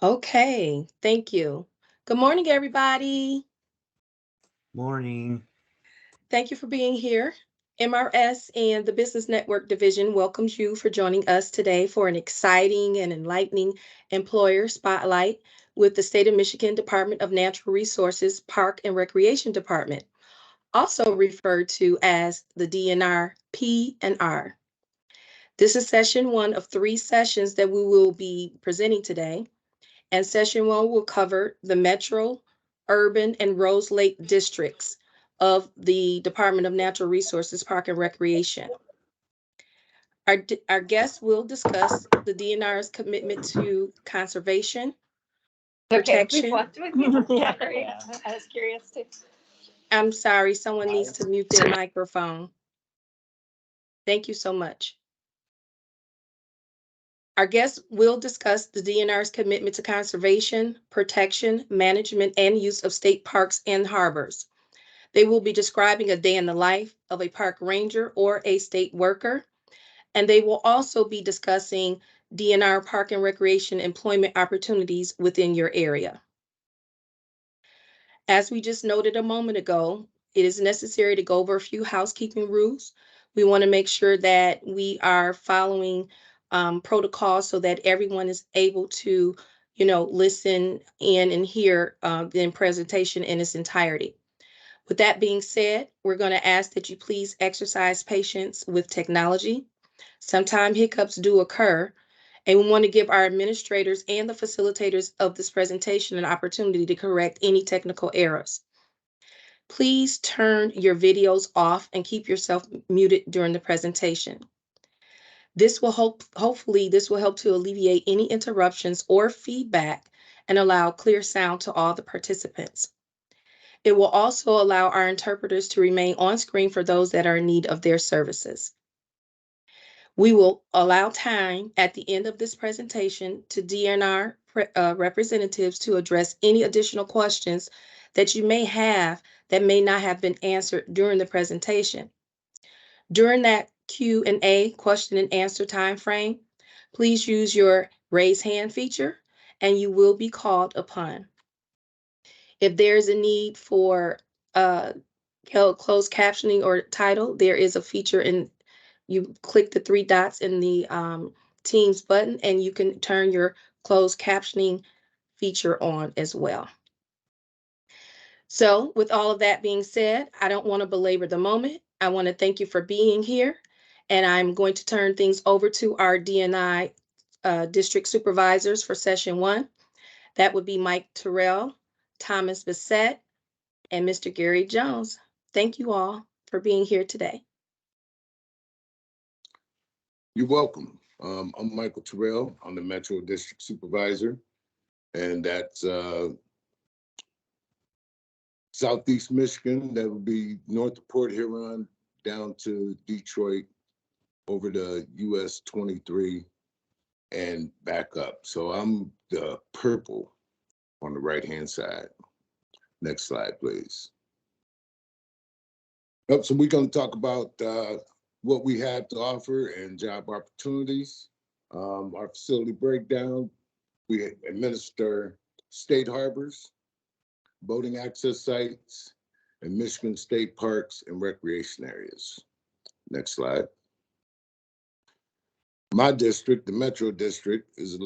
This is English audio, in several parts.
Okay, thank you. Good morning, everybody. Morning. Thank you for being here. MRS and the Business Network Division welcomes you for joining us today for an exciting and enlightening employer spotlight with the State of Michigan Department of Natural Resources Park and Recreation Department, also referred to as the DNR P&R. This is session one of three sessions that we will be presenting today. And session one will cover the metro, urban, and Rose Lake districts of the Department of Natural Resources, Park and Recreation. Our guests will discuss the DNR's commitment to conservation, Okay, we've protection. walked with you. Sorry, I was curious too. I'm sorry, someone needs to mute their microphone. Thank you so much. Our guests will discuss the DNR's commitment to conservation, protection, management, and use of state parks and harbors. They will be describing a day in the life of a park ranger or a state worker, and they will also be discussing DNR park and recreation employment opportunities within your area. As we just noted a moment ago, it is necessary to go over a few housekeeping rules. We want to make sure that we are following protocols so that everyone is able to, listen in and hear the presentation in its entirety. With that being said, we're going to ask that you please exercise patience with technology. Sometimes hiccups do occur, and we want to give our administrators and the facilitators of this presentation an opportunity to correct any technical errors. Please turn your videos off and keep yourself muted during the presentation. This will hopefully this will help to alleviate any interruptions or feedback and allow clear sound to all the participants. It will also allow our interpreters to remain on screen for those that are in need of their services. We will allow time at the end of this presentation to DNR representatives to address any additional questions that you may have that may not have been answered during the presentation. During that Q&A, question and answer time frame, please use your raise hand feature and you will be called upon. If there's a need for closed captioning or title, there is a feature in, you click the three dots in the Teams button and you can turn your closed captioning feature on as well. So with all of that being said, I don't want to belabor the moment. I want to thank you for being here. And I'm going to turn things over to our DNI district supervisors for session one. That would be Mike Terrell, Thomas Bissett, and Mr. Gary Jones. Thank you all for being here today. You're welcome. I'm Michael Terrell. I'm the Metro District Supervisor, and that's Southeast Michigan. That would be north of Port Huron down to Detroit, over to US 23 and back up. So I'm the purple on the right-hand side. Next slide, please. So we're going to talk about what we have to offer and job opportunities. Our facility breakdown, we administer state harbors, boating access sites, and Michigan state parks and recreation areas. Next slide. My district, the Metro District, is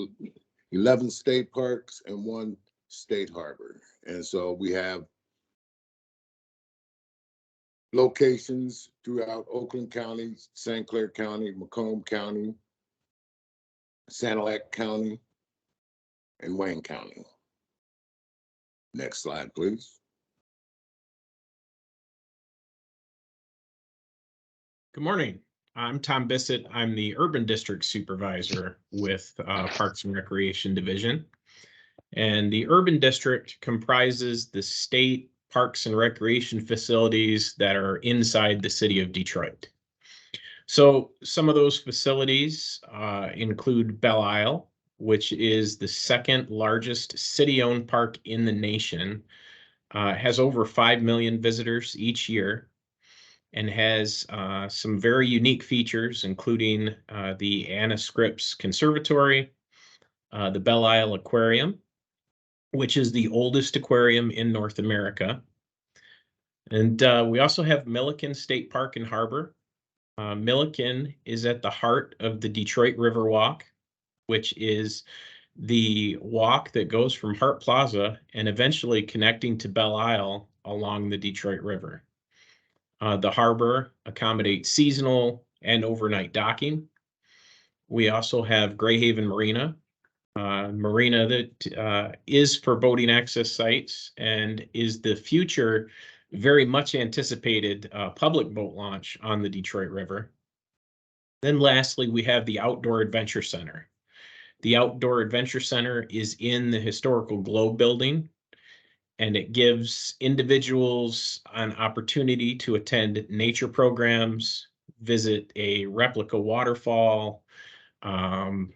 11 state parks and 1 state harbor. And so we have locations throughout Oakland County, St. Clair County, Macomb County, Sanilac County, and Wayne County. Next slide, please. Good morning. I'm Tom Bissett. I'm the Urban District Supervisor with Parks and Recreation Division. And the Urban District comprises the state parks and recreation facilities that are inside the city of Detroit. So some of those facilities include Belle Isle, which is the second largest city-owned park in the nation, has over 5 million visitors each year, and has some very unique features, including the Anna Scripps Conservatory, the Belle Isle Aquarium, which is the oldest aquarium in North America. And we also have Milliken State Park and Harbor. Milliken is at the heart of the Detroit River Walk, which is the walk that goes from Hart Plaza and eventually connecting to Belle Isle along the Detroit River. The harbor accommodates seasonal and overnight docking. We also have Greyhaven Marina, marina that is for boating access sites and is the future very much anticipated public boat launch on the Detroit River. Then lastly, we have the Outdoor Adventure Center. The Outdoor Adventure Center is in the historical Globe building, and it gives individuals an opportunity to attend nature programs, visit a replica waterfall, can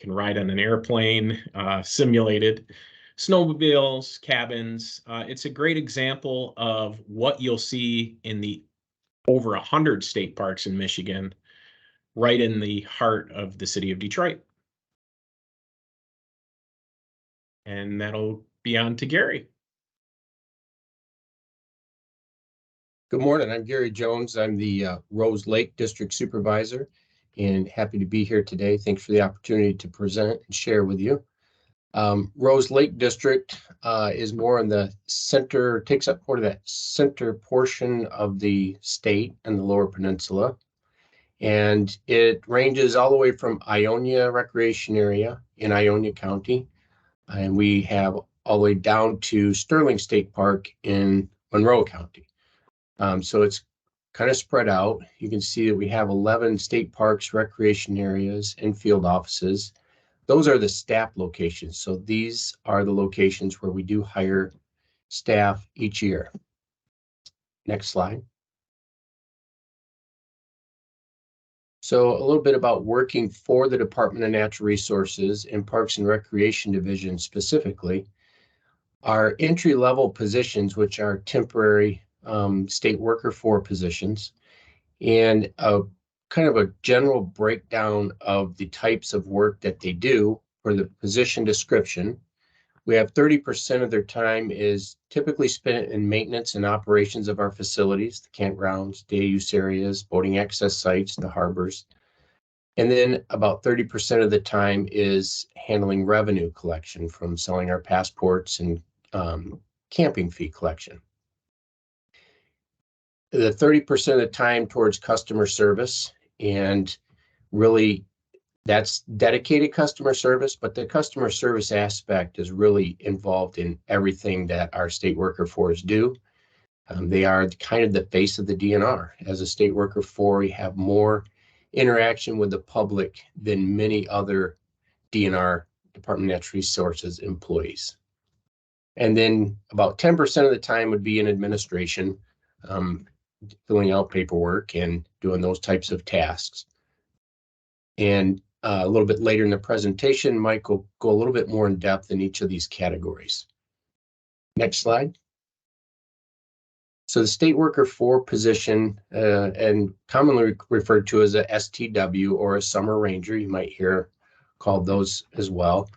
ride on an airplane, simulated, snowmobiles, cabins. It's a great example of what you'll see in the over 100 state parks in Michigan, right in the heart of the city of Detroit. And that'll be on to Gary. Good morning. I'm Gary Jones. I'm the Rose Lake District Supervisor and happy to be here today. Thanks for the opportunity to present and share with you. Rose Lake District is more in the center, takes up more of that center portion of the state and the Lower Peninsula. And it ranges all the way from Ionia Recreation Area in Ionia County. And we have all the way down to Sterling State Park in Monroe County. So it's kind of spread out. You can see that we have 11 state parks, recreation areas, and field offices. Those are the staff locations. So these are the locations where we do hire staff each year. Next slide. So a little bit about working for the Department of Natural Resources and Parks and Recreation Division specifically. Our entry-level positions, which are temporary state worker 4 positions, and a kind of a general breakdown of the types of work that they do for the position description. We have 30% of their time is typically spent in maintenance and operations of our facilities, the campgrounds, day use areas, boating access sites, the harbors. And then about 30% of the time is handling revenue collection from selling our passports and camping fee collection. The 30% of the time towards customer service, and really that's dedicated customer service, but the customer service aspect is really involved in everything that our state worker 4s do. They are kind of the face of the DNR. As a state worker 4, we have more interaction with the public than many other DNR, Department of Natural Resources employees. And then about 10% of the time would be in administration, filling out paperwork and doing those types of tasks. And a little bit later in the presentation, Mike will go a little bit more in depth in each of these categories. Next slide. So the state worker 4 position, and commonly referred to as a STW or a summer ranger, you might hear called those as well,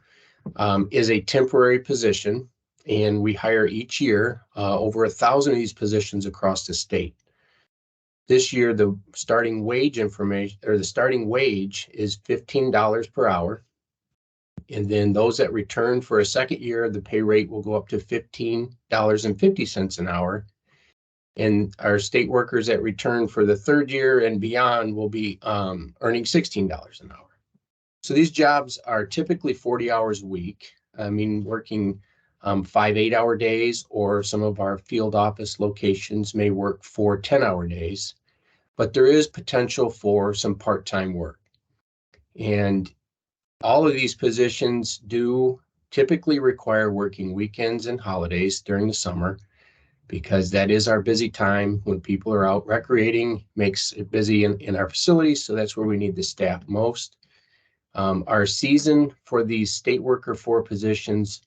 is a temporary position. And we hire each year over 1,000 of these positions across the state. This year, the starting wage information, or the starting wage, is $15 per hour. And then those that return for a second year, the pay rate will go up to $15.50 an hour. And our state workers that return for the third year and beyond will be earning $16 an hour. So these jobs are typically 40 hours a week. I mean, working 5 8-hour days, or some of our field office locations may work 4 10-hour days. But there is potential for some part-time work. And all of these positions do typically require working weekends and holidays during the summer, because that is our busy time when people are out recreating, makes it busy in our facilities. So that's where we need the staff most. Our season for these state worker 4 positions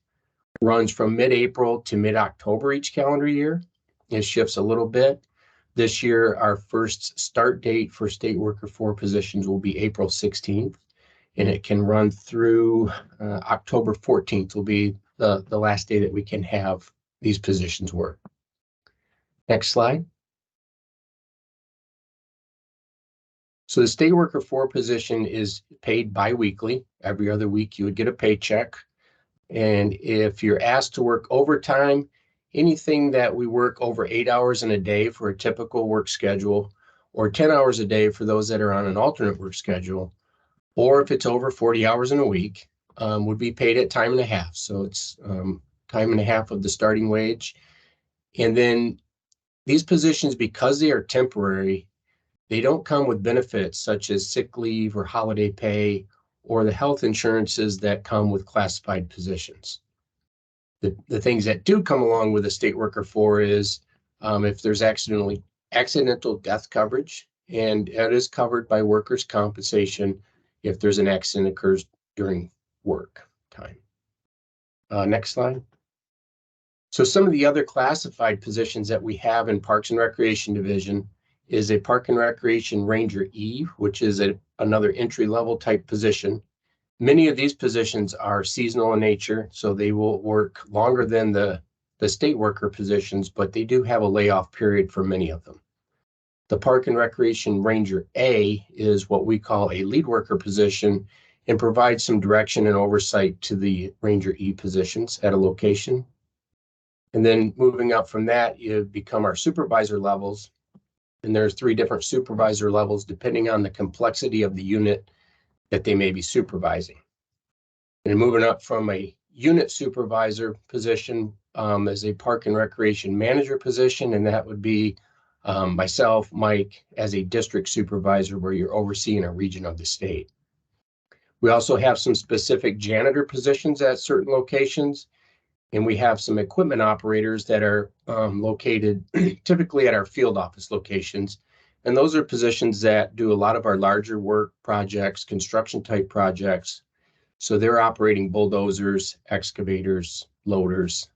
runs from mid-April to mid-October each calendar year. It shifts a little bit. This year, our first start date for state worker 4 positions will be April 16th. and it can run through October 14th will be the last day that we can have these positions work. Next slide. So the State Worker 4 position is paid biweekly. Every other week you would get a paycheck. And if you're asked to work overtime, anything that we work over 8 hours in a day for a typical work schedule, or 10 hours a day for those that are on an alternate work schedule, or if it's over 40 hours in a week, would be paid at time and a half. So it's time and a half of the starting wage. And then these positions, because they are temporary, they don't come with benefits such as sick leave or holiday pay or the health insurances that come with classified positions. The things that do come along with a State Worker 4 is if there's accidental death coverage, and it is covered by workers' compensation if there's an accident occurs during work time. Next slide. So some of the other classified positions that we have in Parks and Recreation Division is a Park and Recreation Ranger E, which is another entry-level type position. Many of these positions are seasonal in nature, so they will work longer than the state worker positions, but they do have a layoff period for many of them. The Park and Recreation Ranger A is what we call a lead worker position and provides some direction and oversight to the Ranger E positions at a location. And then moving up from that, you become our supervisor levels. And there's 3 different supervisor levels depending on the complexity of the unit that they may be supervising. And moving up from a unit supervisor position as a Park and Recreation Manager position, and that would be myself, Mike, as a district supervisor where you're overseeing a region of the state. We also have some specific janitor positions at certain locations, and we have some equipment operators that are located typically at our field office locations. And those are positions that do a lot of our larger work projects, construction type projects. So they're operating bulldozers, excavators, loaders,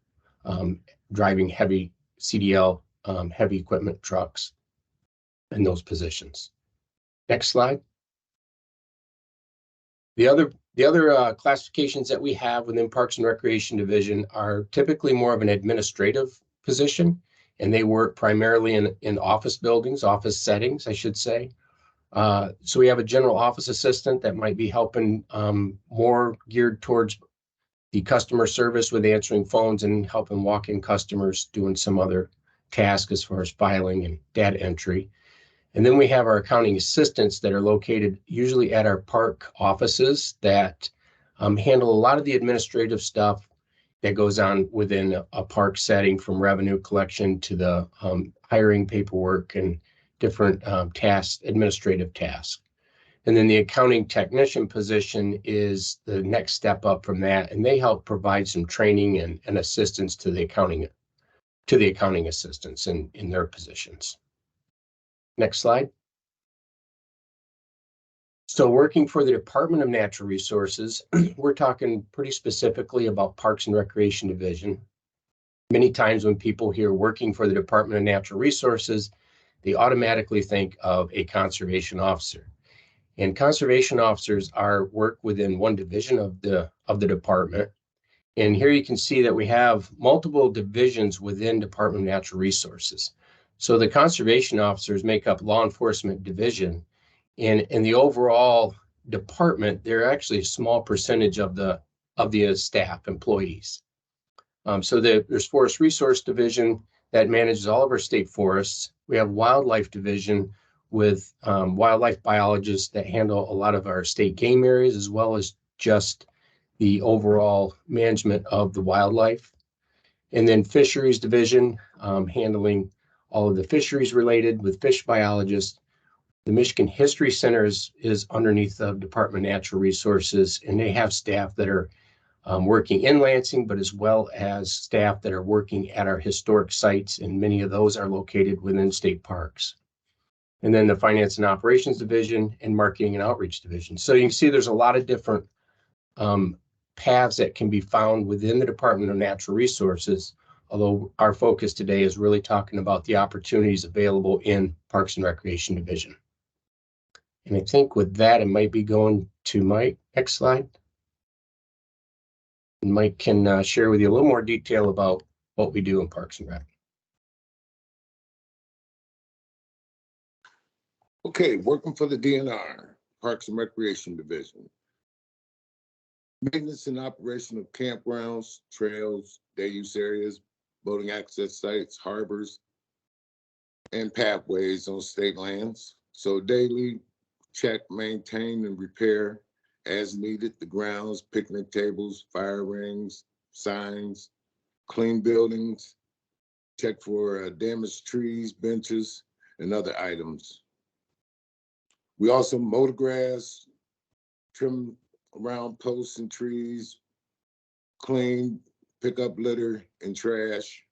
driving heavy CDL, heavy equipment trucks in those positions. Next slide. The other classifications that we have within Parks and Recreation Division are typically more of an administrative position, and they work primarily in office buildings, office settings, I should say. So we have a general office assistant that might be helping more geared towards the customer service with answering phones and helping walk-in customers doing some other tasks as far as filing and data entry. And then we have our accounting assistants that are located usually at our park offices that handle a lot of the administrative stuff that goes on within a park setting, from revenue collection to the hiring paperwork and different tasks, administrative tasks. And then the accounting technician position is the next step up from that, and they help provide some training and assistance to the accounting assistants in their positions. Next slide. So working for the Department of Natural Resources, we're talking pretty specifically about Parks and Recreation Division. Many times when people hear working for the Department of Natural Resources, they automatically think of a conservation officer. And conservation officers work within one division of the department. And here you can see that we have multiple divisions within Department of Natural Resources. So the conservation officers make up law enforcement division. And in the overall department, they're actually a small percentage of the staff employees. So there's Forest Resource Division that manages all of our state forests. We have Wildlife Division with wildlife biologists that handle a lot of our state game areas, as well as just the overall management of the wildlife. And then Fisheries Division, handling all of the fisheries related with fish biologists. The Michigan History Center is underneath the Department of Natural Resources, and they have staff that are working in Lansing, but as well as staff that are working at our historic sites, and many of those are located within state parks. And then the Finance and Operations Division and Marketing and Outreach Division. So you can see there's a lot of different paths that can be found within the Department of Natural Resources, although our focus today is really talking about the opportunities available in Parks and Recreation Division. And I think with that, it might be going to Mike. Next slide. And Mike can share with you a little more detail about what we do in Parks and Rec. Okay, working for the DNR, Parks and Recreation Division. Maintenance and operation of campgrounds, trails, day use areas, boating access sites, harbors, and pathways on state lands. So daily check, maintain, and repair as needed the grounds, picnic tables, fire rings, signs, clean buildings, check for damaged trees, benches, and other items. We also mow the grass, trim around posts and trees, clean, pick up litter and trash,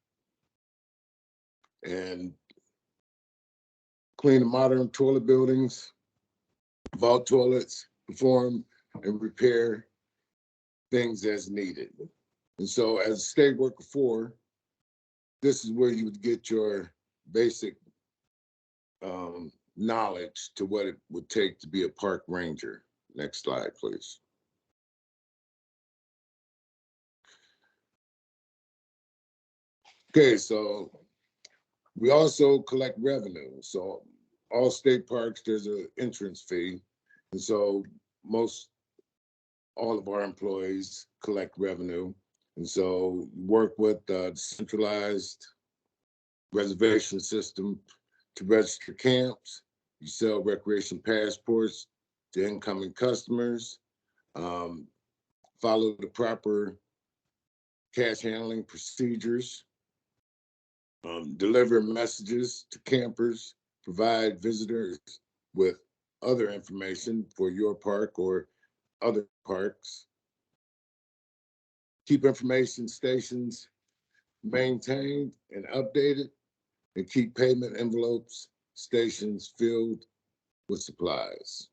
and clean the modern toilet buildings, vault toilets, perform and repair things as needed. And so as a state worker 4, this is where you would get your basic knowledge to what it would take to be a park ranger. Next slide, please. Okay, so we also collect revenue. So all state parks, there's an entrance fee. And so all of our employees collect revenue. And so work with the centralized reservation system to register camps. You sell recreation passports to incoming customers. Follow the proper cash handling procedures. Deliver messages to campers. Provide visitors with other information for your park or other parks. Keep information stations maintained and updated, and keep payment envelopes stations filled with supplies.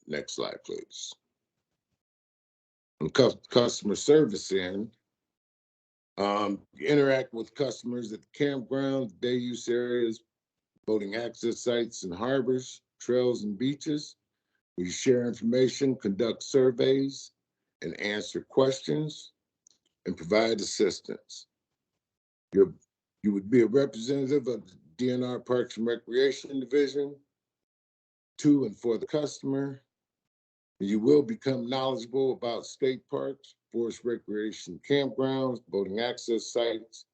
Next slide, please. On customer service end, you interact with customers at the campgrounds, day use areas, boating access sites and harbors, trails and beaches. We share information, conduct surveys, and answer questions, and provide assistance. You would be a representative of the DNR Parks and Recreation Division to and for the customer. You will become knowledgeable about state parks, forest recreation campgrounds, boating access sites,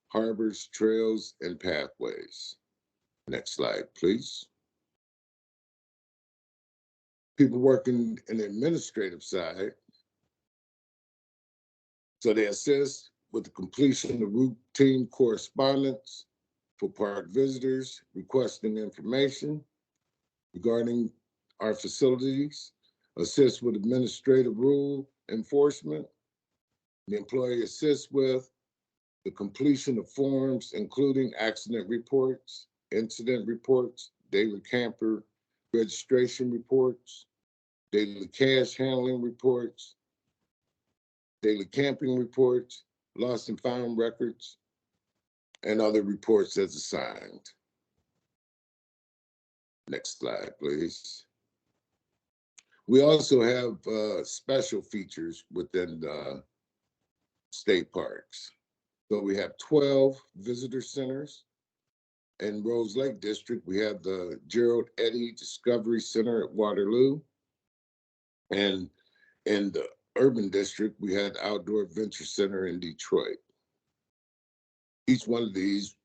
harbors, trails, and pathways. Next slide, please. People working in the administrative side. So they assist with the completion of routine correspondence for park visitors requesting information regarding our facilities, assist with administrative rule enforcement. The employee assists with the completion of forms, including accident reports, incident reports, daily camper registration reports, daily cash handling reports, daily camping reports, lost and found records, and other reports as assigned. Next slide, please. We also have special features within the state parks. So we have 12 visitor centers. In Rose Lake District, we have the Gerald Eddy Discovery Center at Waterloo. And in the Urban District, we had Outdoor Adventure Center in Detroit. Each one of these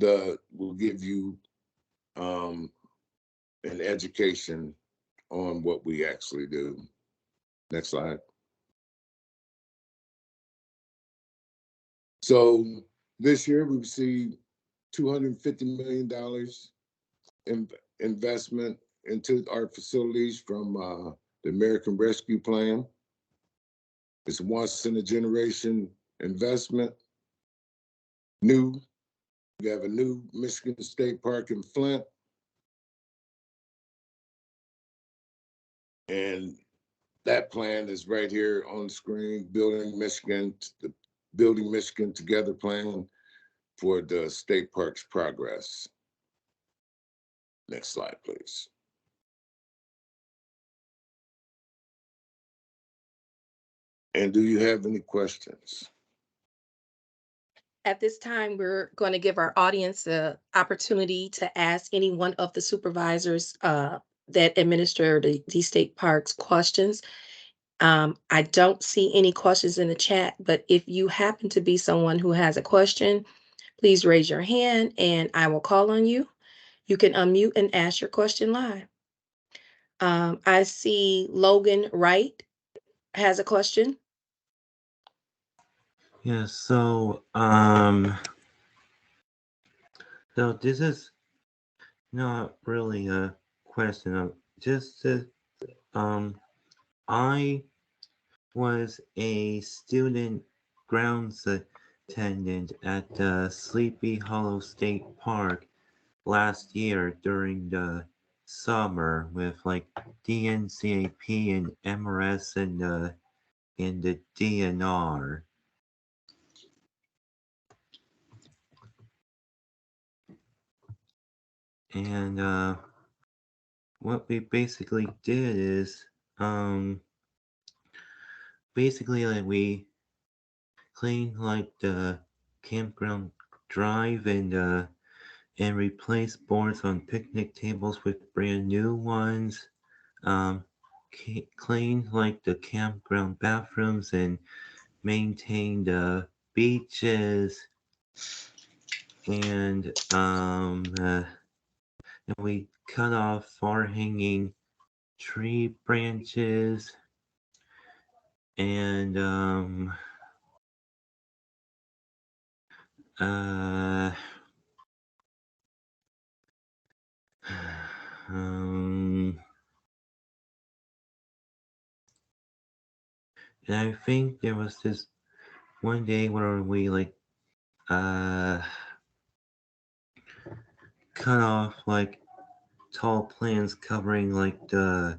will give you an education on what we actually do. Next slide. So this year we received $250 million in investment into our facilities from the American Rescue Plan. It's a once in a generation investment. We have a new Michigan State Park in Flint. And that plan is right here on the screen, Building Michigan, the Building Michigan Together plan for the state parks progress. Next slide, please. And do you have any questions? At this time, we're going to give our audience the opportunity to ask any one of the supervisors that administer the state parks questions. I don't see any questions in the chat, but if you happen to be someone who has a question, please raise your hand and I will call on you. You can unmute and ask your question live. I see Logan Wright has a question. Yeah, so this is not really a question of just I was a student grounds attendant at the Sleepy Hollow State Park last year during the summer with like DNCAP and MRS and the DNR. And what we basically did is basically like we cleaned like the campground drive and replaced boards on picnic tables with brand new ones. Cleaned like the campground bathrooms and maintained the beaches. And we cut off far hanging tree branches and and I think there was this one day where we like cut off like tall plants covering like the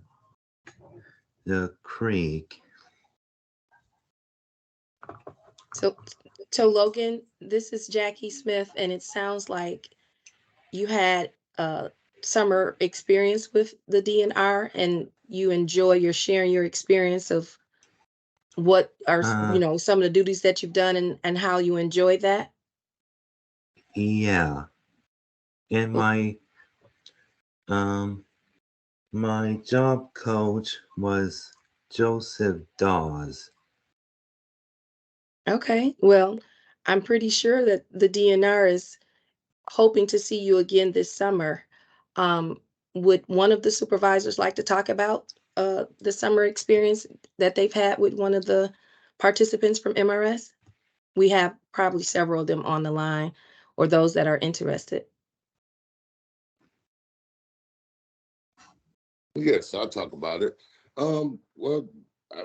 creek. So Logan, this is Jackie Smith, and it sounds like you had a summer experience with the DNR and you're sharing your experience of what are some of the duties that you've done and how you enjoyed that. Yeah. And my job coach was Joseph Dawes. Okay, well, I'm pretty sure that the DNR is hoping to see you again this summer. Would one of the supervisors like to talk about the summer experience that they've had with one of the participants from MRS? We have probably several of them on the line or those that are interested. Yes, I'll talk about it. Well,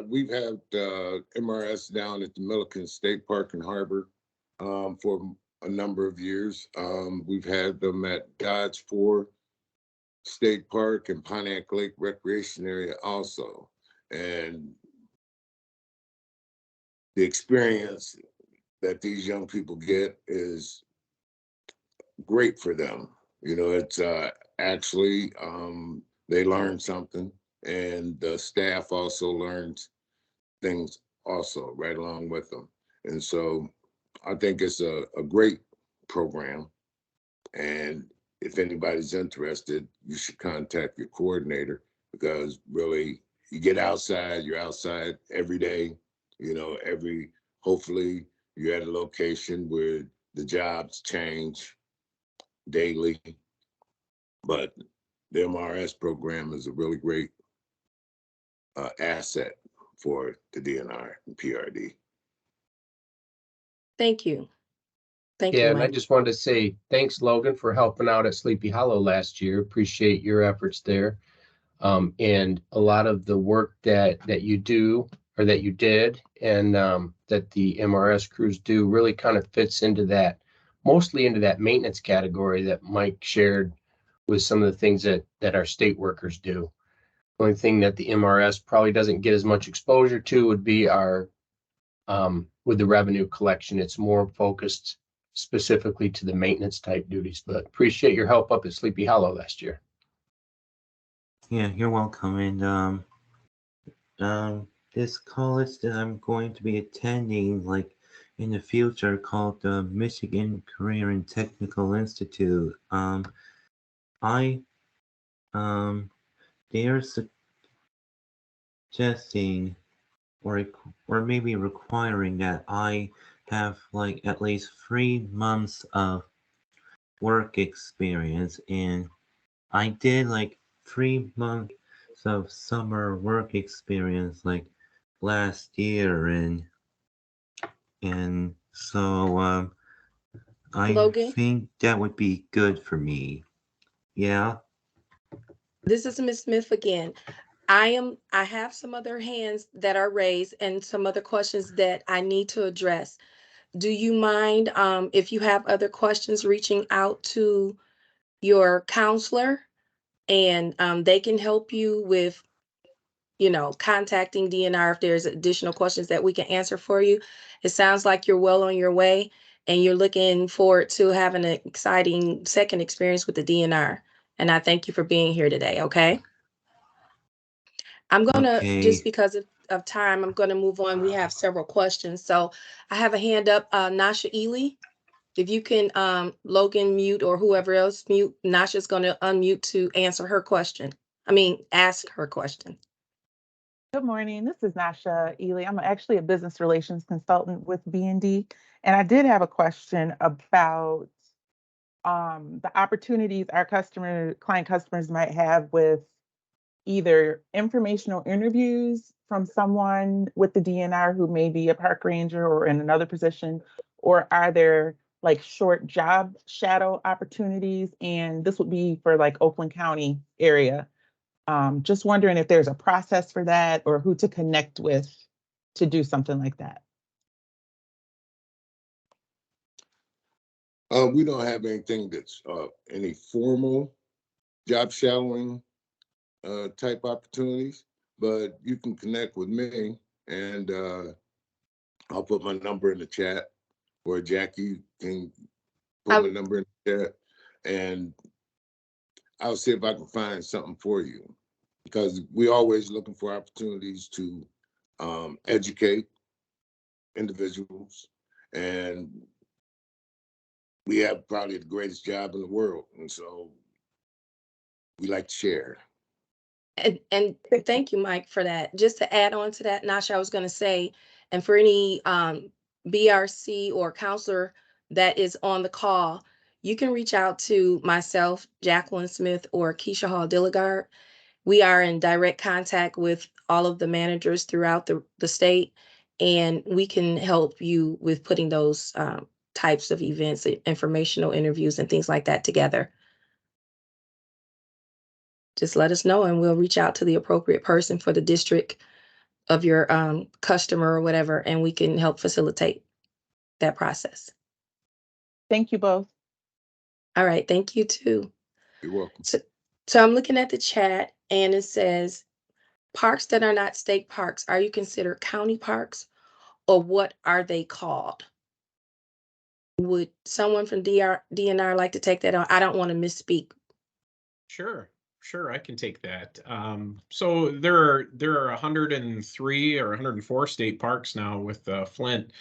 we've had MRS down at the Milliken State Park and Harbor for a number of years. We've had them at Dodge 4 State Park and Pontiac Lake Recreation Area also. And the experience that these young people get is great for them. You know, it's actually they learn something, and the staff also learns things also right along with them. And so I think it's a great program. And if anybody's interested, you should contact your coordinator, because really you get outside, you're outside every day, you know, hopefully you're at a location where the jobs change daily. But the MRS program is a really great asset for the DNR and PRD. Thank you. Thank you, Yeah, and I Mike. just wanted to say thanks, Logan, for helping out at Sleepy Hollow last year. Appreciate your efforts there. And a lot of the work that you do or that you did and that the MRS crews do really kind of fits into that, mostly into that maintenance category that Mike shared with some of the things that our state workers do. The only thing that the MRS probably doesn't get as much exposure to would be our with the revenue collection. It's more focused specifically to the maintenance type duties, but appreciate your help up at Sleepy Hollow last year. Yeah, you're welcome. And this college that I'm going to be attending, like in the future, called the Michigan Career and Technical Institute. I they are suggesting or maybe requiring that I have like at least 3 months of work experience, and I did like 3 months of summer work experience like last year, and so I Logan, think that would be good for me. Yeah. this is Ms. Smith again. I have some other hands that are raised and some other questions that I need to address. Do you mind, if you have other questions, reaching out to your counselor and, they can help you with, contacting DNR if there's additional questions that we can answer for you. It sounds like you're well on your way and you're looking forward to having an exciting second experience with the DNR. And I thank you for being here today, okay? I'm gonna, just Okay. because of time, I'm gonna move on. We have several questions. So I have a hand up, Nasha Ely. If you can, Logan mute or whoever else mute, Nasha's gonna unmute to answer her question. Ask her question. Good morning. This is Nasha Ely. I'm actually a business relations consultant with B&D, and I did have a question about the opportunities our client customers might have with either informational interviews from someone with the DNR who may be a park ranger or in another position, or are there like short job shadow opportunities? And this would be for like Oakland County area. Just wondering if there's a process for that or who to connect with to do something like that. We don't have anything that's any formal job shadowing type opportunities, but you can connect with me and I'll put my number in the chat, or Jackie can put my number in the chat, and I'll see if I can find something for you, because we're always looking for opportunities to educate individuals, and we have probably the greatest job in the world, and so we like to share. And thank you, Mike, for that. Just to add on to that, Nasha, I was gonna say, and for any BRC or counselor that is on the call, you can reach out to myself, Jacqueline Smith, or Keisha Hall Dilligard. We are in direct contact with all of the managers throughout the state, and we can help you with putting those types of events, informational interviews, and things like that together. Just let us know and we'll reach out to the appropriate person for the district of your customer or whatever, and we can help facilitate that process. Thank you both. All right, thank you too. You're welcome. So I'm looking at the chat and it says, parks that are not state parks, are you considered county parks, or what are they called? Would someone from DNR like to take that on? I don't want to misspeak. Sure, I can take that. So there are 103 or 104 state parks now with Flint.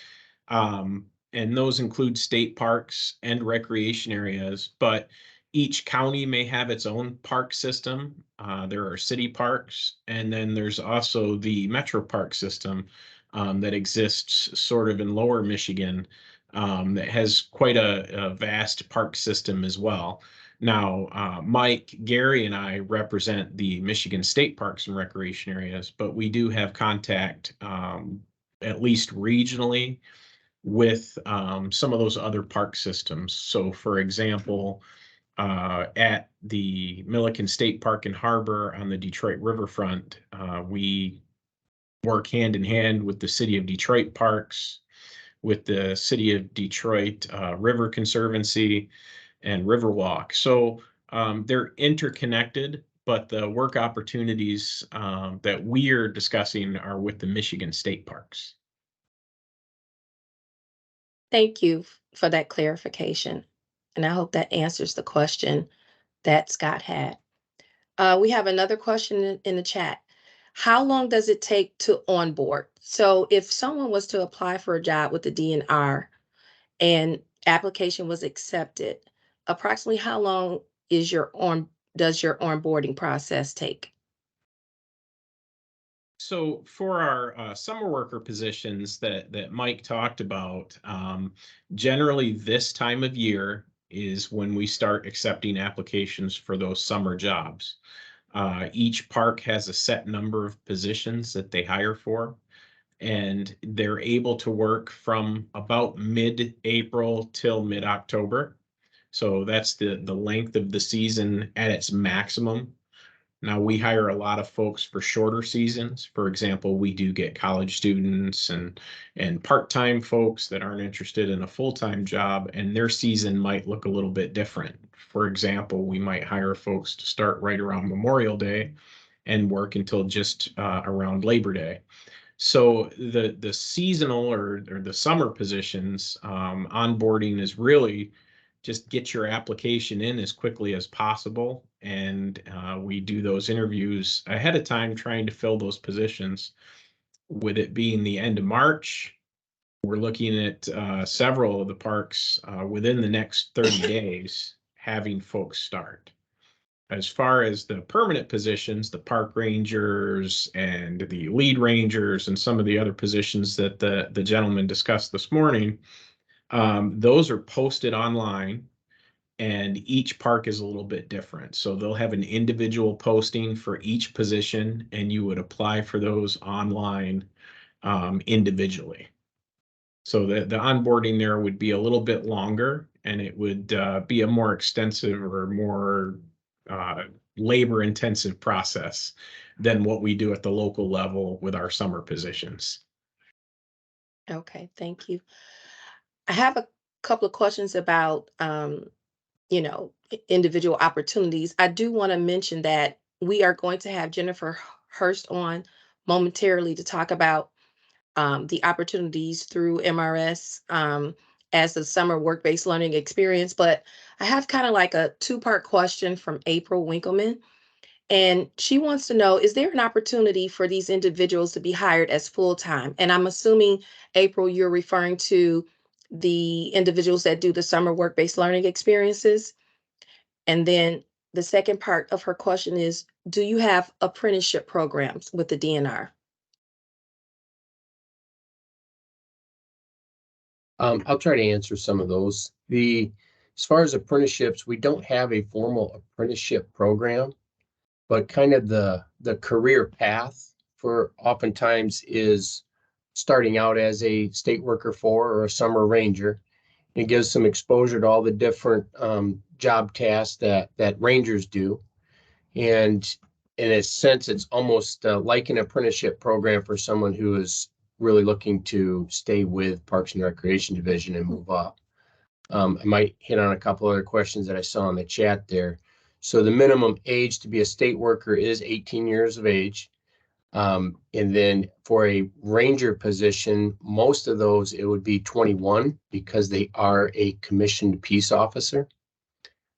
And those include state parks and recreation areas, but each county may have its own park system. There are city parks, and then there's also the Metro Park system that exists sort of in Lower Michigan, that has quite a vast park system as well. Now, Mike, Gary, and I represent the Michigan State Parks and Recreation Areas, but we do have contact, at least regionally, with some of those other park systems. So, for example, at the Milliken State Park and Harbor on the Detroit riverfront, we work hand in hand with the City of Detroit Parks, with the City of Detroit River Conservancy, and Riverwalk. So they're interconnected, but the work opportunities that we are discussing are with the Michigan State Parks. Thank you for that clarification. And I hope that answers the question that Scott had. We have another question in the chat. how long does it take to onboard? So if someone was to apply for a job with the DNR and application was accepted, approximately how long is does your onboarding process take? So for our summer worker positions that Mike talked about, generally this time of year is when we start accepting applications for those summer jobs. Each park has a set number of positions that they hire for, and they're able to work from about mid-April till mid-October. So that's the length of the season at its maximum. Now, we hire a lot of folks for shorter seasons. For example, we do get college students and part-time folks that aren't interested in a full-time job, and their season might look a little bit different. For example, we might hire folks to start right around Memorial Day and work until just around Labor Day. So the seasonal or the summer positions, onboarding is really just get your application in as quickly as possible. And we do those interviews ahead of time, trying to fill those positions. With it being the end of March, we're looking at several of the parks within the next 30 days having folks start. As far as the permanent positions, the park rangers and the lead rangers and some of the other positions that the gentleman discussed this morning, those are posted online, and each park is a little bit different. So they'll have an individual posting for each position, and you would apply for those online individually. So the onboarding there would be a little bit longer, and it would be a more extensive or more labor intensive process than what we do at the local level with our summer positions. Okay, thank you. I have a couple of questions about, individual opportunities. I do want to mention that we are going to have Jennifer Hurst on momentarily to talk about the opportunities through MRS as a summer work-based learning experience. But I have kind of like a two-part question from April Winkleman. And she wants to know, is there an opportunity for these individuals to be hired as full-time? And I'm assuming, April, you're referring to the individuals that do the summer work-based learning experiences. And then the second part of her question is, do you have apprenticeship programs with the DNR? I'll try to answer some of those. As far as apprenticeships, we don't have a formal apprenticeship program, but kind of the career path for oftentimes is starting out as a state worker 4 or a summer ranger. It gives some exposure to all the different job tasks that rangers do. And in a sense, it's almost like an apprenticeship program for someone who is really looking to stay with Parks and Recreation Division and move up. I might hit on a couple other questions that I saw in the chat there. So the minimum age to be a state worker is 18 years of age. And then for a ranger position, most of those, it would be 21 because they are a commissioned peace officer.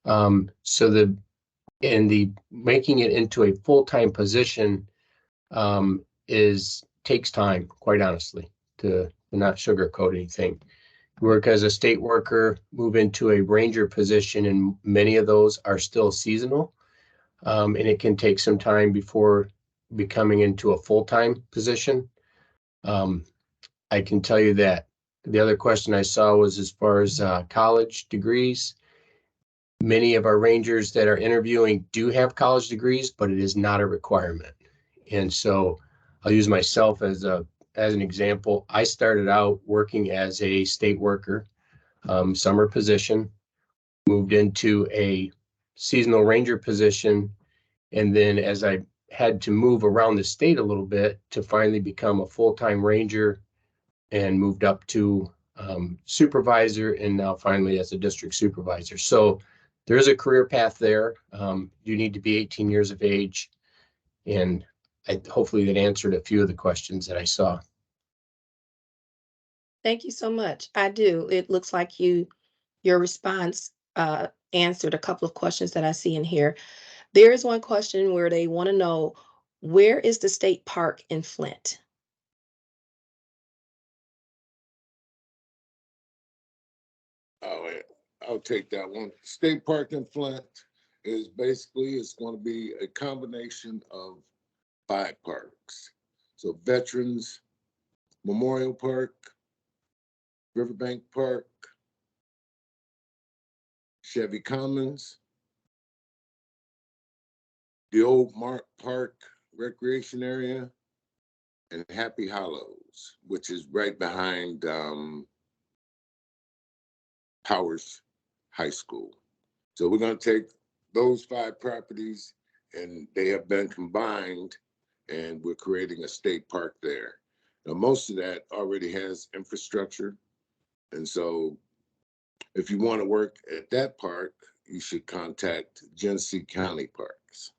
So the making it into a full-time position takes time, quite honestly, to not sugarcoat anything. Work as a state worker, move into a ranger position, and many of those are still seasonal. And it can take some time before becoming into a full-time position. I can tell you that the other question I saw was as far as college degrees. Many of our rangers that are interviewing do have college degrees, but it is not a requirement. And so I'll use myself as an example. I started out working as a state worker, summer position, moved into a seasonal ranger position. And then as I had to move around the state a little bit to finally become a full-time ranger, and moved up to supervisor, and now finally as a district supervisor. So there is a career path there. You need to be 18 years of age. And hopefully that answered a few of the questions that I saw. Thank you so much. I do. It looks like your response answered a couple of questions that I see in here. There is one question where they want to know, Where is the state park in Flint? Oh, yeah, I'll take that one. State Park in Flint is basically, it's going to be a combination of 5 parks. So Veterans Memorial Park, Riverbank Park, Chevy Commons, the old Mark Park Recreation Area, and Happy Hollows, which is right behind Powers High School. So we're going to take those 5 properties, and they have been combined, and we're creating a state park there. Now, most of that already has infrastructure, and so if you want to work at that park, you should contact Genesee County Parks.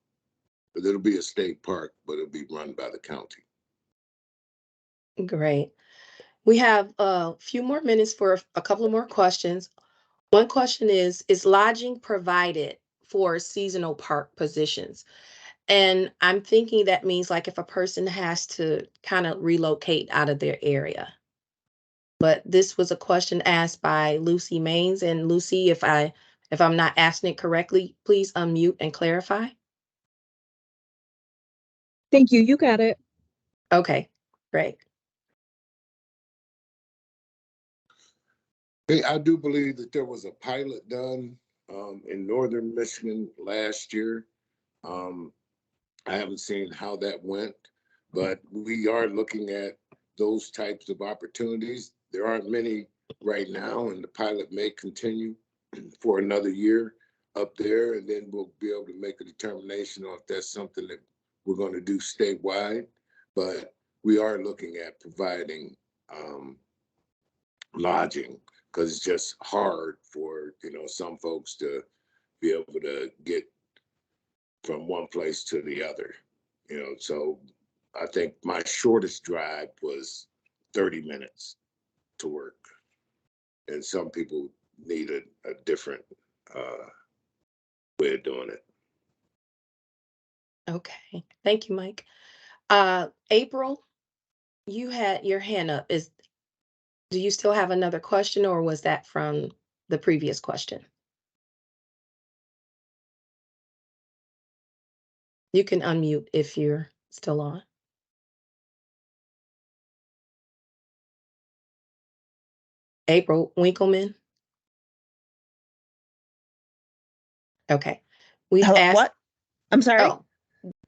But it'll be a state park, but it'll be run by the county. Great. We have a few more minutes for a couple of more questions. One question is lodging provided for seasonal park positions? And I'm thinking that means like if a person has to kind of relocate out of their area. But this was a question asked by Lucy Maines. And Lucy, if I'm not asking it correctly, please unmute and clarify. Thank you. You got it. Okay, great. Hey, I do believe that there was a pilot done in northern Michigan last year. I haven't seen how that went, but we are looking at those types of opportunities. There aren't many right now, and the pilot may continue for another year up there, and then we'll be able to make a determination on if that's something that we're going to do statewide. But we are looking at providing lodging, because it's just hard for some folks to be able to get from one place to the other. So I think my shortest drive was 30 minutes to work, and some people need a different way of doing it. Okay, thank you, Mike. April, you had your hand up. Do you still have another question, or was that from the previous question? You can unmute if you're still on. April Winkleman. Okay. We Hello, asked. what? I'm sorry. Oh,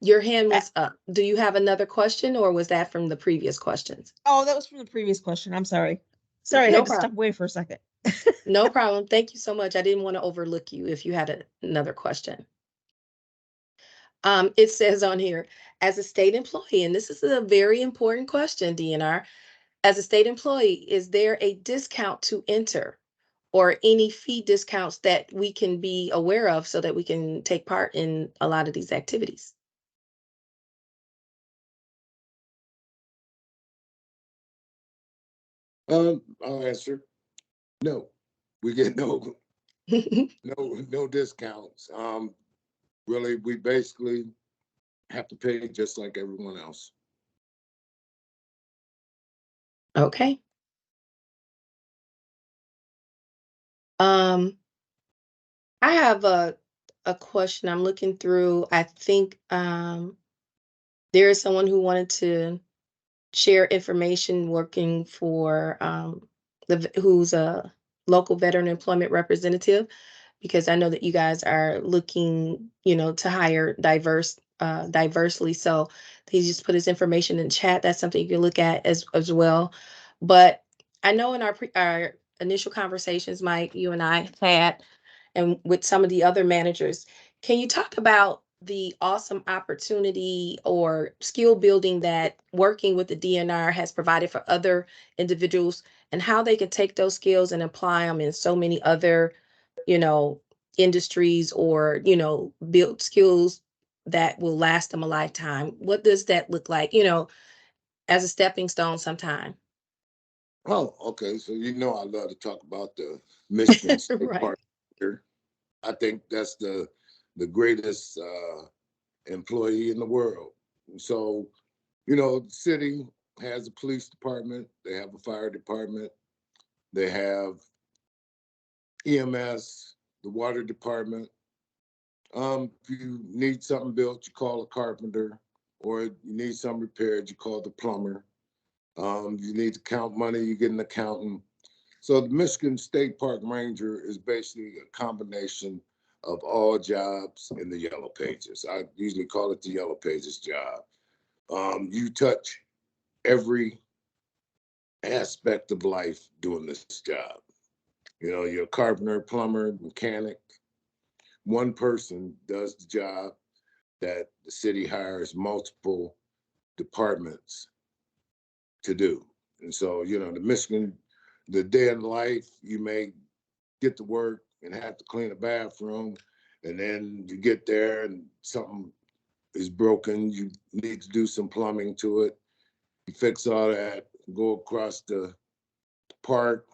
your hand was up. Do you have another question, or was that from the previous questions? Oh, that was from the previous question. I'm sorry. Sorry, I No had to problem. step away for a second. No problem. Thank you so much. I didn't want to overlook you if you had another question. It says on here, as a state employee, and this is a very important question, DNR, as a state employee, is there a discount to enter or any fee discounts that we can be aware of so that we can take part in a lot of these activities? I'll answer. No, we get no discounts. Really, we basically have to pay just like everyone else. Okay. I have a question I'm looking through. I think there is someone who wanted to share information working for who's a local veteran employment representative, because I know that you guys are looking, to hire diversely. So he just put his information in chat. That's something you can look at as well. But I know in our initial conversations, Mike, you and I had, and with some of the other managers, can you talk about the awesome opportunity or skill building that working with the DNR has provided for other individuals, and how they can take those skills and apply them in so many other, industries, or, build skills that will last them a lifetime? What does that look like, as a stepping stone sometime? Oh, okay. So I love to talk about the Michigan State Right. Park here. I think that's the greatest employee in the world. So, you know, the city has a police department, they have a fire department, they have EMS, the water department. If you need something built, you call a carpenter, or you need something repaired, you call the plumber. You need to count money, you get an accountant. So the Michigan State Park Ranger is basically a combination of all jobs in the Yellow Pages. I usually call it the Yellow Pages job. You touch every aspect of life doing this job. You know, you're a carpenter, plumber, mechanic. One person does the job that the city hires multiple departments to do. And so, you know, the day in life, you may get to work and have to clean a bathroom, and then you get there and something is broken, you need to do some plumbing to it. You fix all that, go across the park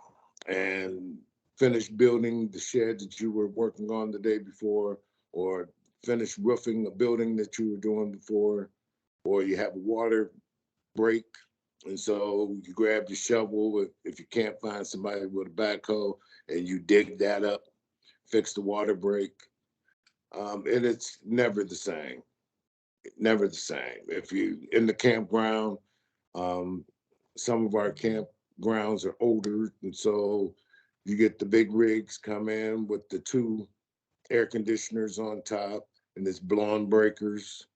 and finish building the shed that you were working on the day before, or finish roofing a building that you were doing before, or you have a water break. And so you grab your shovel if you can't find somebody with a backhoe, and you dig that up, fix the water break. And it's never the same. Never the same. If you in the campground, some of our campgrounds are older, and so you get the big rigs come in with the 2 air conditioners on top, and it's blowing breakers.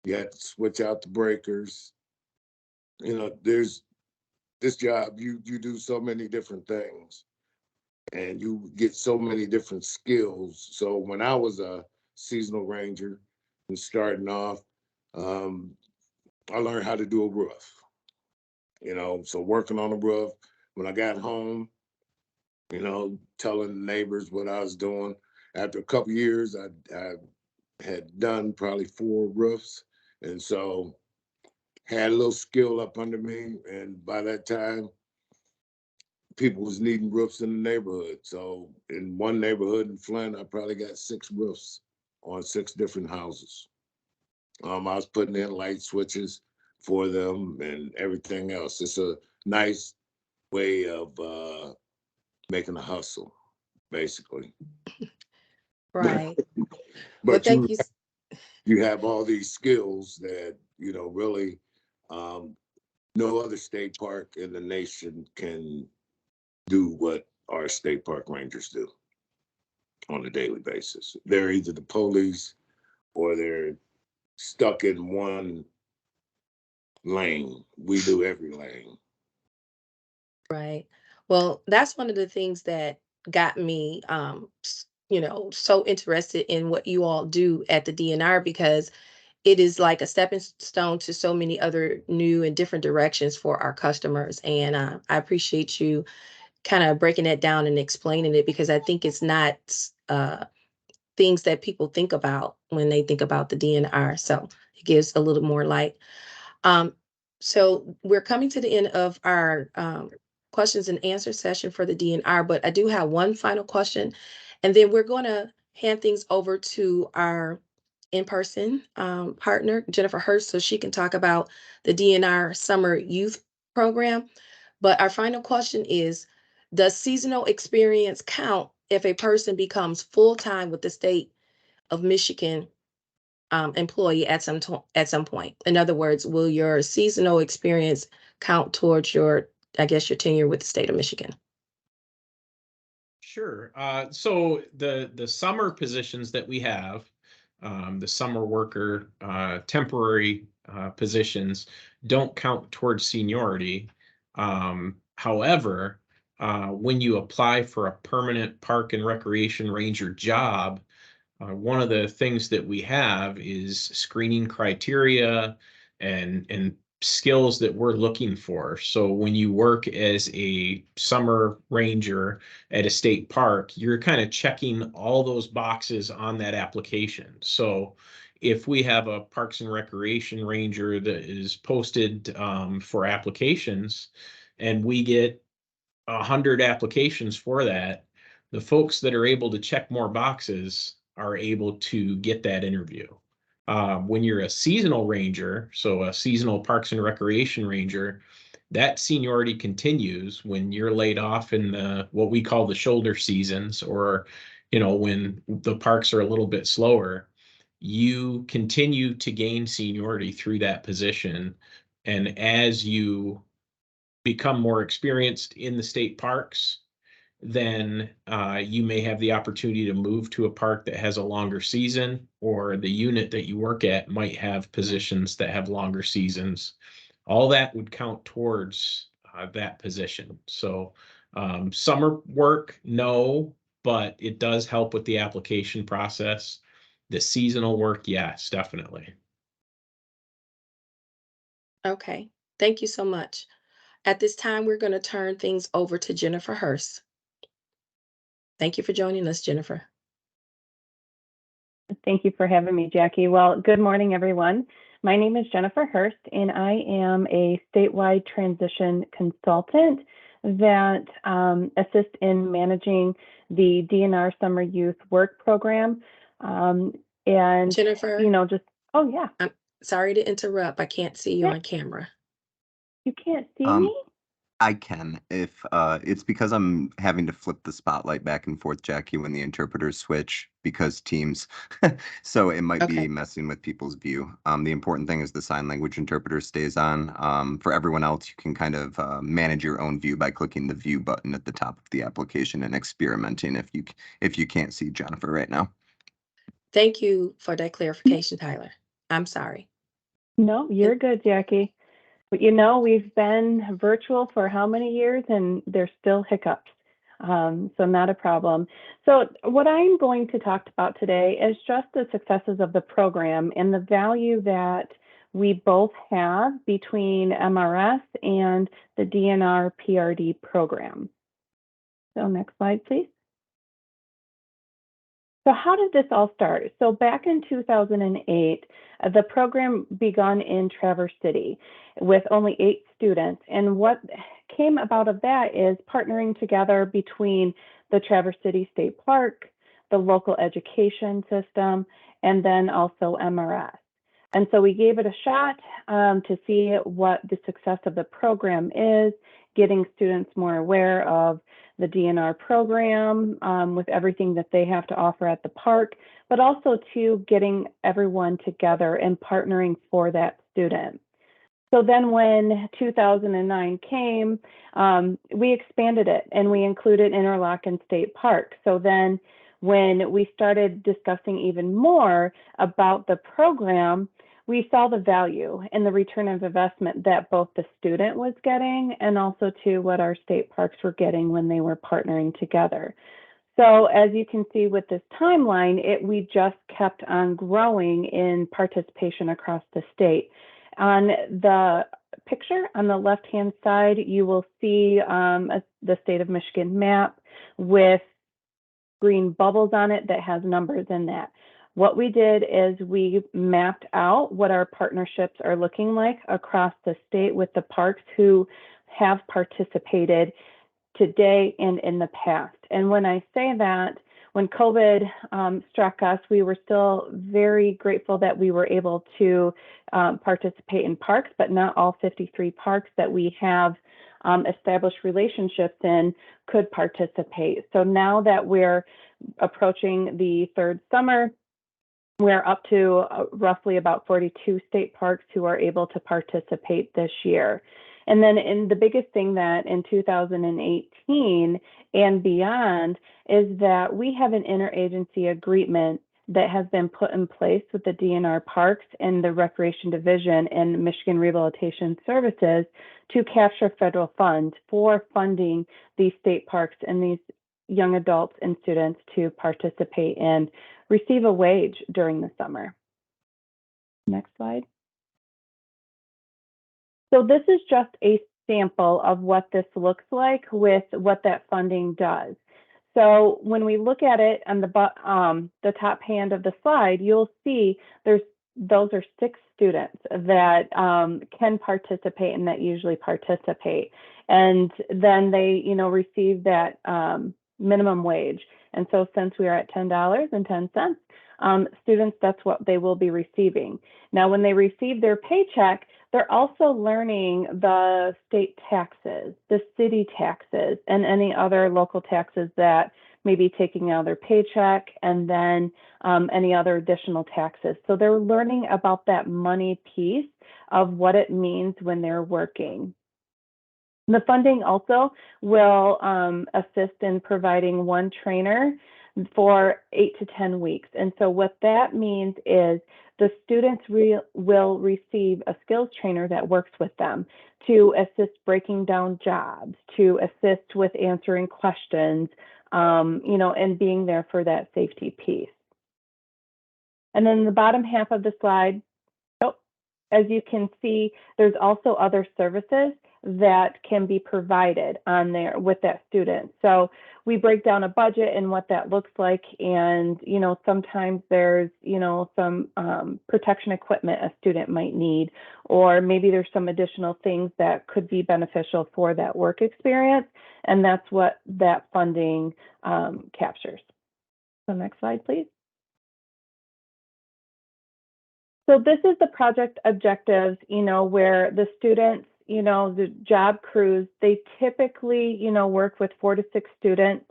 You have to switch out the breakers. You know, there's this job, you do so many different things, and you get so many different skills. So when I was a seasonal ranger and starting off, I learned how to do a roof. You know, so working on the roof. When I got home, you know, telling the neighbors what I was doing. After a couple years, I had done probably 4 roofs, and so had a little skill up under me. And by that time, people was needing roofs in the neighborhood. So in one neighborhood in Flint, I probably got 6 roofs on 6 different houses. I was putting in light switches for them and everything else. It's a nice way of making a hustle, basically. Right. Well, But thank you. you have all these skills that, you know, really no other state park in the nation can do what our state park rangers do on a daily basis. They're either the police or they're stuck in one lane. We do every lane. Right. Well, that's one of the things that got me, so interested in what you all do at the DNR, because it is like a stepping stone to so many other new and different directions for our customers. And I appreciate you kind of breaking that down and explaining it, because I think it's not things that people think about when they think about the DNR. So it gives a little more light. Um, so we're coming to the end of our questions and answer session for the DNR, but I do have one final question, and then we're going to hand things over to our in-person partner, Jennifer Hurst, so she can talk about the DNR Summer Youth Program. But our final question is, does seasonal experience count if a person becomes full-time with the state of Michigan employee at some point? In other words, will your seasonal experience count towards your tenure with the state of Michigan? Sure. So the summer positions that we have, the summer worker temporary positions don't count towards seniority. However, when you apply for a permanent park and recreation ranger job, one of the things that we have is screening criteria and skills that we're looking for. So when you work as a summer ranger at a state park, you're kind of checking all those boxes on that application. So if we have a Parks and Recreation ranger that is posted for applications, and we get 100 applications for that, the folks that are able to check more boxes are able to get that interview. When you're a seasonal ranger, so a seasonal Parks and Recreation ranger, that seniority continues when you're laid off in the what we call the shoulder seasons, or when the parks are a little bit slower. You continue to gain seniority through that position, and as you become more experienced in the state parks, then you may have the opportunity to move to a park that has a longer season, or the unit that you work at might have positions that have longer seasons. All that would count towards that position. So summer work, no, but it does help with the application process. The seasonal work, yes, definitely. Okay, thank you so much. At this time, we're going to turn things over to Jennifer Hurst. Thank you for joining us, Jennifer. Thank you for having me, Jackie. Well, good morning, everyone. My name is Jennifer Hurst, and I am a statewide transition consultant that assists in managing the DNR Summer Youth Work Program. And, Jennifer, oh, yeah. I'm sorry to interrupt. I can't see you Yeah. on camera. You can't see me? I can, if it's because I'm having to flip the spotlight back and forth, Jackie, when the interpreters switch because Teams. So it might Okay. be messing with people's view. The important thing is the sign language interpreter stays on. For everyone else, you can kind of manage your own view by clicking the view button at the top of the application and experimenting if you can't see Jennifer right now. Thank you for that clarification, Tyler. I'm sorry. No, you're good, Jackie. But we've been virtual for how many years, and there's still hiccups. So not a problem. So what I'm going to talk about today is just the successes of the program and the value that we both have between MRS and the DNR PRD program. So next slide, please. So how did this all start? So back in 2008, the program began in Traverse City with only 8 students. And what came about of that is partnering together between the Traverse City State Park, the local education system, and then also MRS. And so we gave it a shot to see what the success of the program is, getting students more aware of the DNR program with everything that they have to offer at the park, but also to getting everyone together and partnering for that student. So then when 2009 came, we expanded it and we included Interlochen State Park. So then when we started discussing even more about the program, we saw the value and the return of investment that both the student was getting and also to what our state parks were getting when they were partnering together. So as you can see with this timeline, we just kept on growing in participation across the state. On the picture on the left-hand side, you will see the state of Michigan map with green bubbles on it that has numbers in that. What we did is we mapped out what our partnerships are looking like across the state with the parks who have participated today and in the past. And when I say that, when COVID struck us, we were still very grateful that we were able to participate in parks, but not all 53 parks that we have established relationships in could participate. So now that we're approaching the 3rd summer, we're up to roughly about 42 state parks who are able to participate this year. And then the biggest thing that in 2018 and beyond is that we have an interagency agreement that has been put in place with the DNR Parks and the Recreation Division and Michigan Rehabilitation Services to capture federal funds for funding these state parks and these young adults and students to participate and receive a wage during the summer. Next slide. So this is just a sample of what this looks like with what that funding does. So when we look at it on the top hand of the slide, you'll see those are 6 students that can participate and that usually participate. And then they, receive that minimum wage. And so since we are at $10.10, students, that's what they will be receiving. Now, when they receive their paycheck, they're also learning the state taxes, the city taxes, and any other local taxes that may be taking out of their paycheck, and then any other additional taxes. So they're learning about that money piece of what it means when they're working. The funding also will assist in providing one trainer for 8 to 10 weeks. And so what that means is the students will receive a skills trainer that works with them to assist breaking down jobs, to assist with answering questions, and being there for that safety piece. And then the bottom half of the slide, as you can see, there's also other services that can be provided on there with that student. So we break down a budget and what that looks like. And, sometimes there's, some protection equipment a student might need, or maybe there's some additional things that could be beneficial for that work experience. And that's what that funding captures. So next slide, please. So this is the project objectives, where the students, the job crews, they typically, work with 4 to 6 students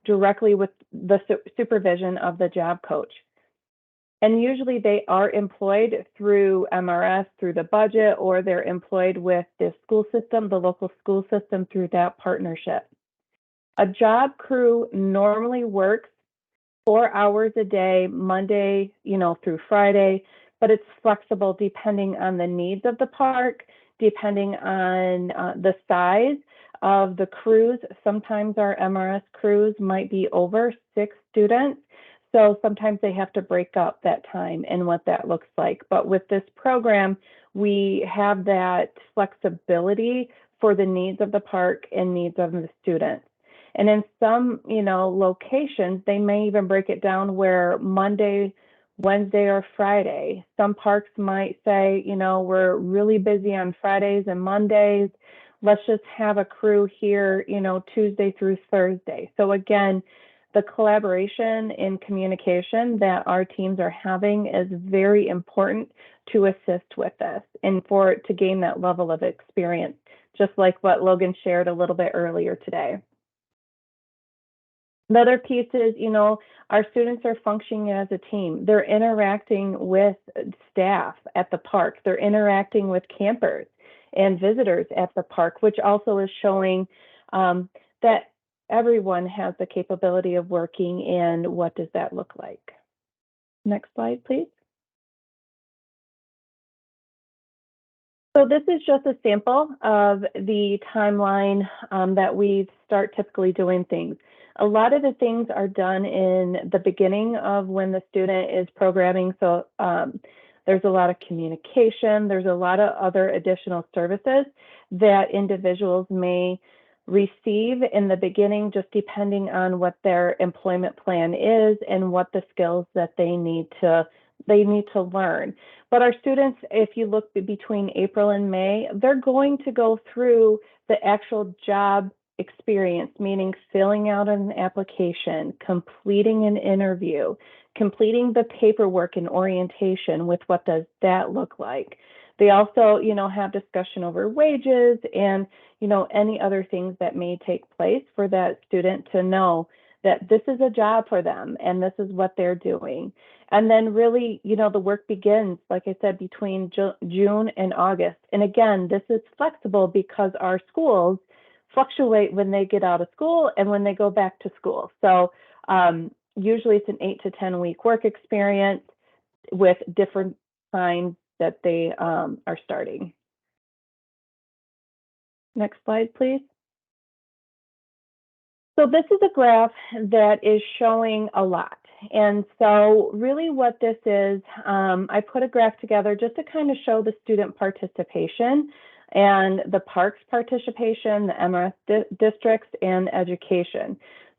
directly with the supervision of the job coach. And usually they are employed through MRS, through the budget, or they're employed with the school system, the local school system, through that partnership. A job crew normally works 4 hours a day, Monday, through Friday, but it's flexible depending on the needs of the park, depending on the size of the crews. Sometimes our MRS crews might be over 6 students, so sometimes they have to break up that time and what that looks like. But with this program, we have that flexibility for the needs of the park and needs of the students. And in some, locations, they may even break it down where Monday, Wednesday, or Friday. Some parks might say, we're really busy on Fridays and Mondays. Let's just have a crew here, Tuesday through Thursday. So again, the collaboration and communication that our teams are having is very important to assist with this and for it to gain that level of experience, just like what Logan shared a little bit earlier today. The other piece is, our students are functioning as a team. They're interacting with staff at the park. They're interacting with campers and visitors at the park, which also is showing that everyone has the capability of working, and what does that look like? Next slide, please. So this is just a sample of the timeline that we start typically doing things. A lot of the things are done in the beginning of when the student is programming. So there's a lot of communication. There's a lot of other additional services that individuals may receive in the beginning, just depending on what their employment plan is and what the skills that they need to learn. But our students, if you look between April and May, they're going to go through the actual job experience, meaning filling out an application, completing an interview, completing the paperwork and orientation with what does that look like. They also, have discussion over wages and, any other things that may take place for that student to know that this is a job for them and this is what they're doing. And then really, the work begins, like I said, between June and August. And again, this is flexible because our schools fluctuate when they get out of school and when they go back to school. So usually it's an 8 to 10 week work experience with different times that they are starting. Next slide, please. So this is a graph that is showing a lot. And so really what this is, I put a graph together just to kind of show the student participation and the parks participation, the MRS districts, and education.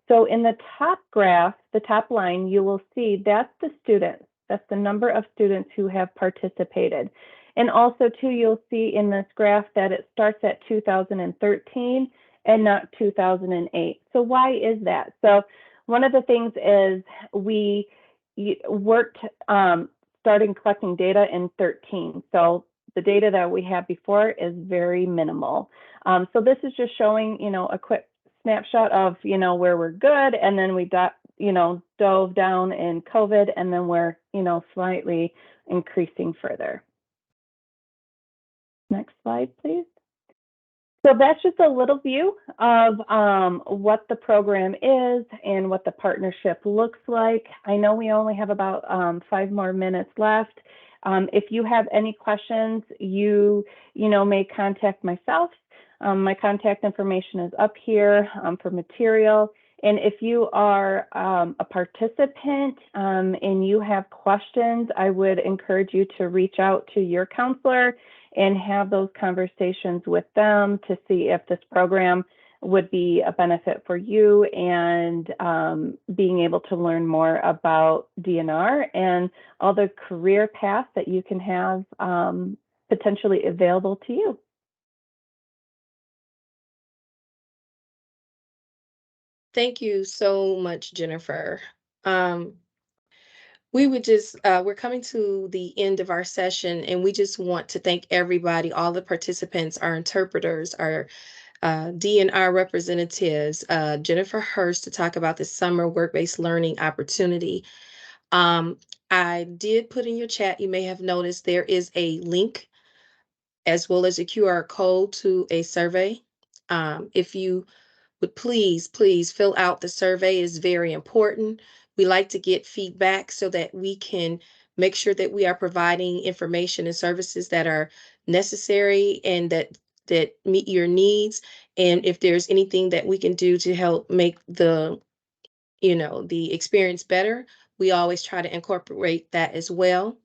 So in the top graph, the top line, you will see that's the students. That's the number of students who have participated. And also too, you'll see in this graph that it starts at 2013 and not 2008. So why is that? So one of the things is we, worked starting collecting data in 13. So the data that we had before is very minimal. So this is just showing, a quick snapshot of, where we're good. And then we got, dove down in COVID, and then we're, slightly increasing further. Next slide, please. So that's just a little view of what the program is and what the partnership looks like. I know we only have about 5 more minutes left. If you have any questions, you may contact myself. My contact information is up here for material. And if you are a participant and you have questions, I would encourage you to reach out to your counselor and have those conversations with them to see if this program would be a benefit for you, and being able to learn more about DNR and all the career paths that you can have potentially available to you. Thank you so much, Jennifer. We're coming to the end of our session, and we just want to thank everybody, all the participants, our interpreters, our DNR representatives, Jennifer Hurst, to talk about the summer work-based learning opportunity. I did put in your chat, you may have noticed there is a link as well as a QR code to a survey. If you would please fill out the survey, is very important. We like to get feedback so that we can make sure that we are providing information and services that are necessary and that meet your needs. And if there's anything that we can do to help make the experience better, we always try to incorporate that as well.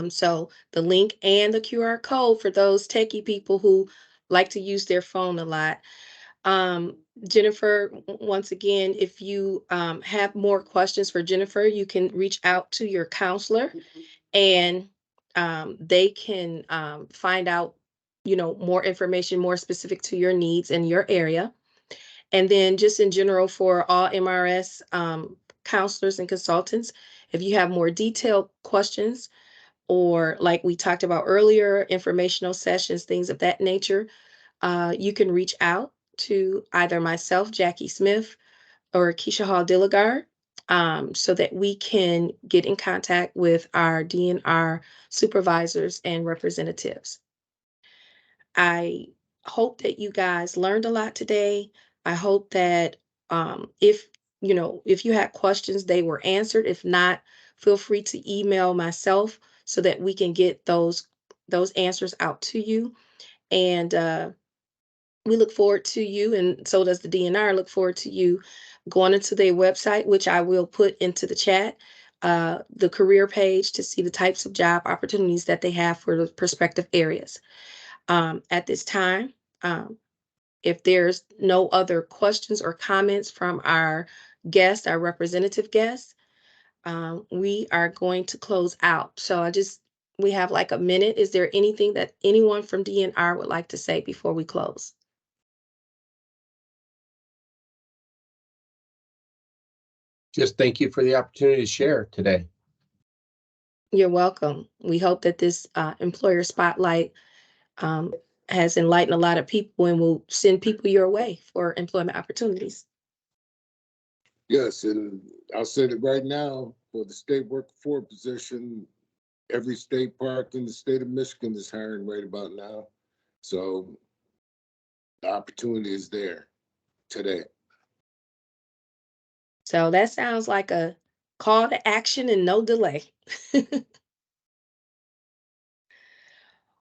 So the link and the QR code for those techie people who like to use their phone a lot. Jennifer, once again, if you have more questions for Jennifer, you can reach out to your counselor, and they can find out, more information, more specific to your needs in your area. And then just in general for all MRS counselors and consultants, if you have more detailed questions, or like we talked about earlier, informational sessions, things of that nature, you can reach out to either myself, Jackie Smith, or Keisha Hall Dilligard, so that we can get in contact with our DNR supervisors and representatives. I hope that you guys learned a lot today. I hope that if you had questions, they were answered. If not, feel free to email myself so that we can get those answers out to you. And we look forward to you, and so does the DNR, look forward to you going into their website, which I will put into the chat, the career page, to see the types of job opportunities that they have for the prospective areas. At this time, if there's no other questions or comments from our guest, our representative guest, we are going to close out. So we have like a minute. Is there anything that anyone from DNR would like to say before we close? Just thank you for the opportunity to share today. You're welcome. We hope that this employer spotlight has enlightened a lot of people and will send people your way for employment opportunities. Yes, and I'll say it right now, for the state worker 4 position, every state park in the state of Michigan is hiring right about now. So the opportunity is there today. So that sounds like a call to action and no delay.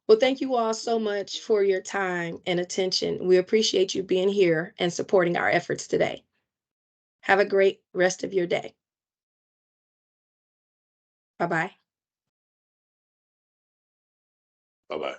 Well, thank you all so much for your time and attention. We appreciate you being here and supporting our efforts today. Have a great rest of your day. Bye-bye. Bye-bye.